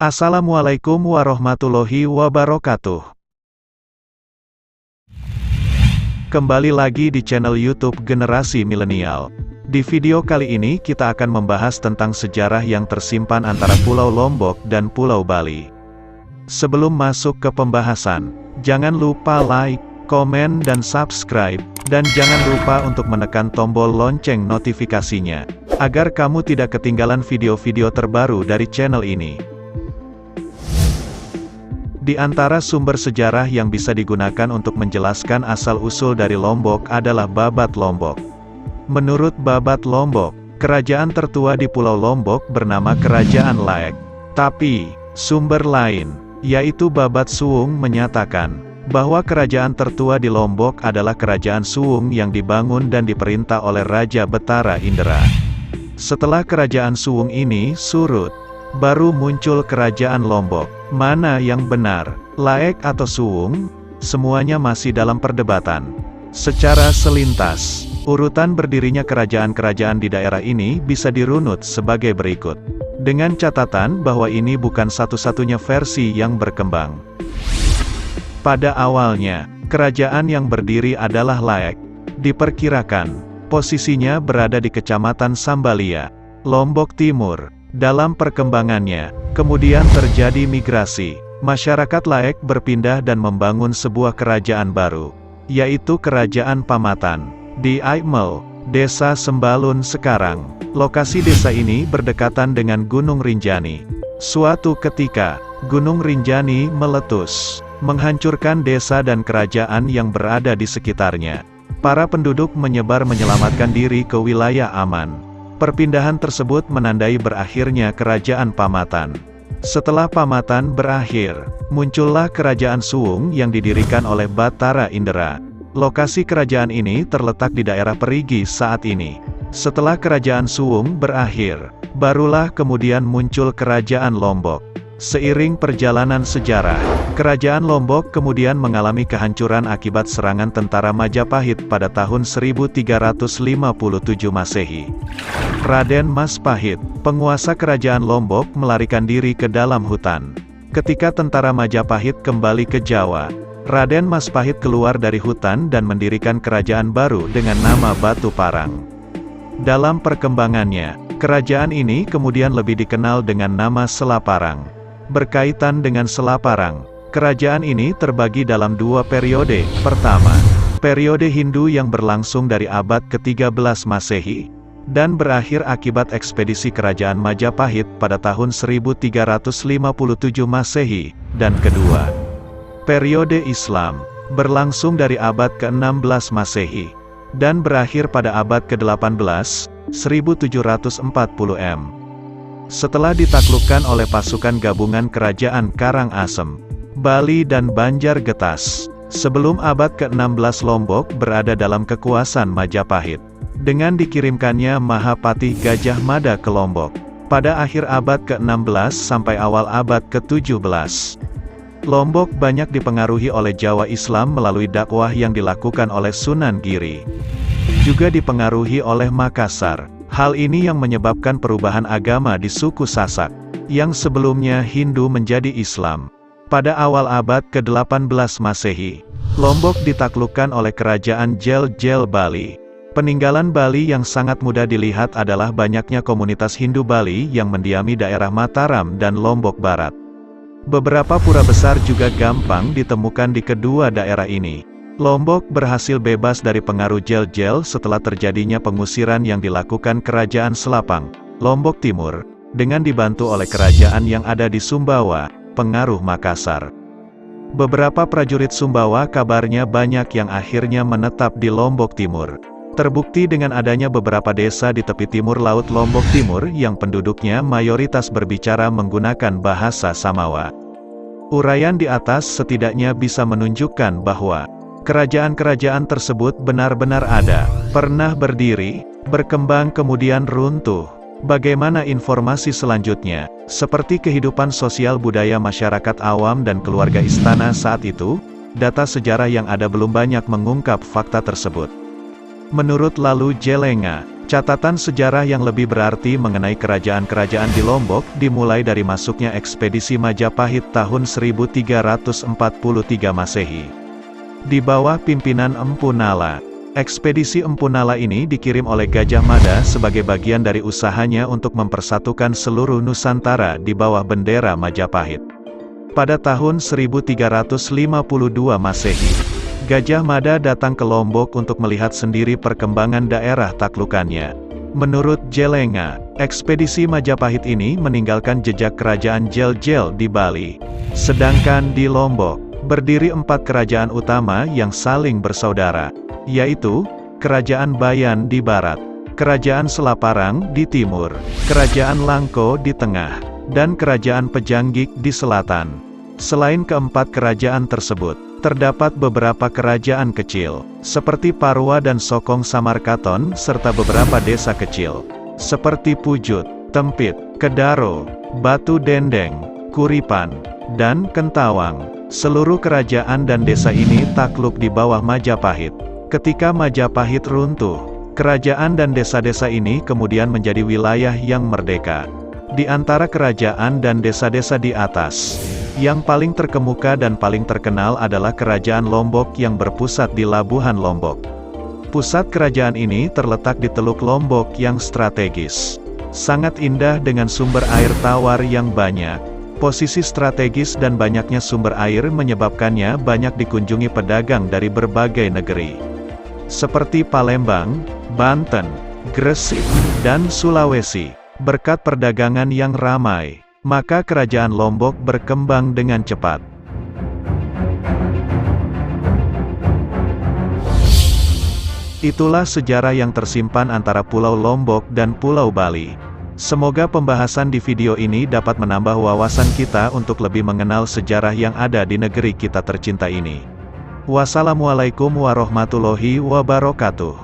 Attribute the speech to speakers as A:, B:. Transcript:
A: Assalamualaikum warahmatullahi wabarakatuh. Kembali lagi di channel YouTube Generasi Milenial. Di video kali ini kita akan membahas tentang sejarah yang tersimpan antara Pulau Lombok dan Pulau Bali. Sebelum masuk ke pembahasan, jangan lupa like, komen dan subscribe, dan jangan lupa untuk menekan tombol lonceng notifikasinya, agar kamu tidak ketinggalan video-video terbaru dari channel ini. Di antara sumber sejarah yang bisa digunakan untuk menjelaskan asal-usul dari Lombok adalah Babat Lombok. Menurut Babat Lombok, kerajaan tertua di Pulau Lombok bernama Kerajaan Laek. Tapi, sumber lain, yaitu Babat Suung menyatakan, bahwa kerajaan tertua di Lombok adalah Kerajaan Suung yang dibangun dan diperintah oleh Raja Betara Indra. Setelah kerajaan Suung ini surut, baru muncul kerajaan Lombok. Mana yang benar, Laek atau Suung? Semuanya masih dalam perdebatan. Secara selintas, urutan berdirinya kerajaan-kerajaan di daerah ini bisa dirunut sebagai berikut. Dengan catatan bahwa ini bukan satu-satunya versi yang berkembang. Pada awalnya, kerajaan yang berdiri adalah Laek. Diperkirakan, posisinya berada di Kecamatan Sambalia, Lombok Timur. Dalam perkembangannya, kemudian terjadi migrasi. Masyarakat Laek berpindah dan membangun sebuah kerajaan baru, yaitu Kerajaan Pamatan, di Aimel, Desa Sembalun sekarang. Lokasi desa ini berdekatan dengan Gunung Rinjani. Suatu ketika, Gunung Rinjani meletus, menghancurkan desa dan kerajaan yang berada di sekitarnya. Para penduduk menyebar menyelamatkan diri ke wilayah aman. Perpindahan tersebut menandai berakhirnya Kerajaan Pamatan. Setelah Pamatan berakhir, muncullah Kerajaan Suung yang didirikan oleh Batara Indra. Lokasi kerajaan ini terletak di daerah Perigi saat ini. Setelah Kerajaan Suung berakhir, barulah kemudian muncul Kerajaan Lombok. Seiring perjalanan sejarah, Kerajaan Lombok kemudian mengalami kehancuran akibat serangan tentara Majapahit pada tahun 1357 Masehi. Raden Maspahit, penguasa Kerajaan Lombok, melarikan diri ke dalam hutan. Ketika tentara Majapahit kembali ke Jawa, Raden Maspahit keluar dari hutan dan mendirikan kerajaan baru dengan nama Batu Parang. Dalam perkembangannya, kerajaan ini kemudian lebih dikenal dengan nama Selaparang. Berkaitan dengan Selaparang, kerajaan ini terbagi dalam dua periode. Pertama, periode Hindu yang berlangsung dari abad ke-13 Masehi, dan berakhir akibat ekspedisi kerajaan Majapahit pada tahun 1357 Masehi, dan kedua, periode Islam, berlangsung dari abad ke-16 Masehi, dan berakhir pada abad ke-18, 1740 m. Setelah ditaklukkan oleh pasukan gabungan kerajaan Karangasem, Bali dan Banjargetas, sebelum abad ke-16 Lombok berada dalam kekuasaan Majapahit. Dengan dikirimkannya Mahapatih Gajah Mada ke Lombok, pada akhir abad ke-16 sampai awal abad ke-17. Lombok banyak dipengaruhi oleh Jawa Islam melalui dakwah yang dilakukan oleh Sunan Giri. Juga dipengaruhi oleh Makassar. Hal ini yang menyebabkan perubahan agama di suku Sasak, yang sebelumnya Hindu menjadi Islam. Pada awal abad ke-18 Masehi, Lombok ditaklukkan oleh kerajaan Jel-Jel Bali. Peninggalan Bali yang sangat mudah dilihat adalah banyaknya komunitas Hindu Bali yang mendiami daerah Mataram dan Lombok Barat. Beberapa pura besar juga gampang ditemukan di kedua daerah ini. Lombok berhasil bebas dari pengaruh Jel-Jel setelah terjadinya pengusiran yang dilakukan Kerajaan Selapang, Lombok Timur, dengan dibantu oleh kerajaan yang ada di Sumbawa, pengaruh Makassar. Beberapa prajurit Sumbawa kabarnya banyak yang akhirnya menetap di Lombok Timur. Terbukti dengan adanya beberapa desa di tepi timur Laut Lombok Timur yang penduduknya mayoritas berbicara menggunakan bahasa Samawa. Uraian di atas setidaknya bisa menunjukkan bahwa kerajaan-kerajaan tersebut benar-benar ada, pernah berdiri, berkembang kemudian runtuh. Bagaimana informasi selanjutnya, seperti kehidupan sosial budaya masyarakat awam dan keluarga istana saat itu? Data sejarah yang ada belum banyak mengungkap fakta tersebut. Menurut Lalu Jelenga, Catatan sejarah yang lebih berarti mengenai kerajaan-kerajaan di Lombok dimulai dari masuknya ekspedisi Majapahit tahun 1343 Masehi. Di bawah pimpinan Empu Nala, ekspedisi Empu Nala ini dikirim oleh Gajah Mada sebagai bagian dari usahanya untuk mempersatukan seluruh Nusantara di bawah bendera Majapahit. Pada tahun 1352 Masehi, Gajah Mada datang ke Lombok untuk melihat sendiri perkembangan daerah taklukannya. Menurut Jelenga, ekspedisi Majapahit ini meninggalkan jejak kerajaan Jel-Jel di Bali. Sedangkan di Lombok, berdiri 4 kerajaan utama yang saling bersaudara, yaitu, Kerajaan Bayan di barat, Kerajaan Selaparang di timur, Kerajaan Langko di tengah, dan Kerajaan Pejanggik di selatan. Selain keempat kerajaan tersebut, terdapat beberapa kerajaan kecil, seperti Parwa dan Sokong Samarkaton, serta beberapa desa kecil, seperti Pujut, Tempit, Kedaro, Batu Dendeng, Kuripan, dan Kentawang. Seluruh kerajaan dan desa ini takluk di bawah Majapahit. Ketika Majapahit runtuh, kerajaan dan desa-desa ini kemudian menjadi wilayah yang merdeka. Di antara kerajaan dan desa-desa di atas, yang paling terkemuka dan paling terkenal adalah Kerajaan Lombok yang berpusat di Labuhan Lombok. Pusat kerajaan ini terletak di Teluk Lombok yang strategis. Sangat indah dengan sumber air tawar yang banyak. Posisi strategis dan banyaknya sumber air menyebabkannya banyak dikunjungi pedagang dari berbagai negeri, seperti Palembang, Banten, Gresik, dan Sulawesi. Berkat perdagangan yang ramai, maka Kerajaan Lombok berkembang dengan cepat. Itulah sejarah yang tersimpan antara Pulau Lombok dan Pulau Bali. Semoga pembahasan di video ini dapat menambah wawasan kita untuk lebih mengenal sejarah yang ada di negeri kita tercinta ini. Wassalamualaikum warahmatullahi wabarakatuh.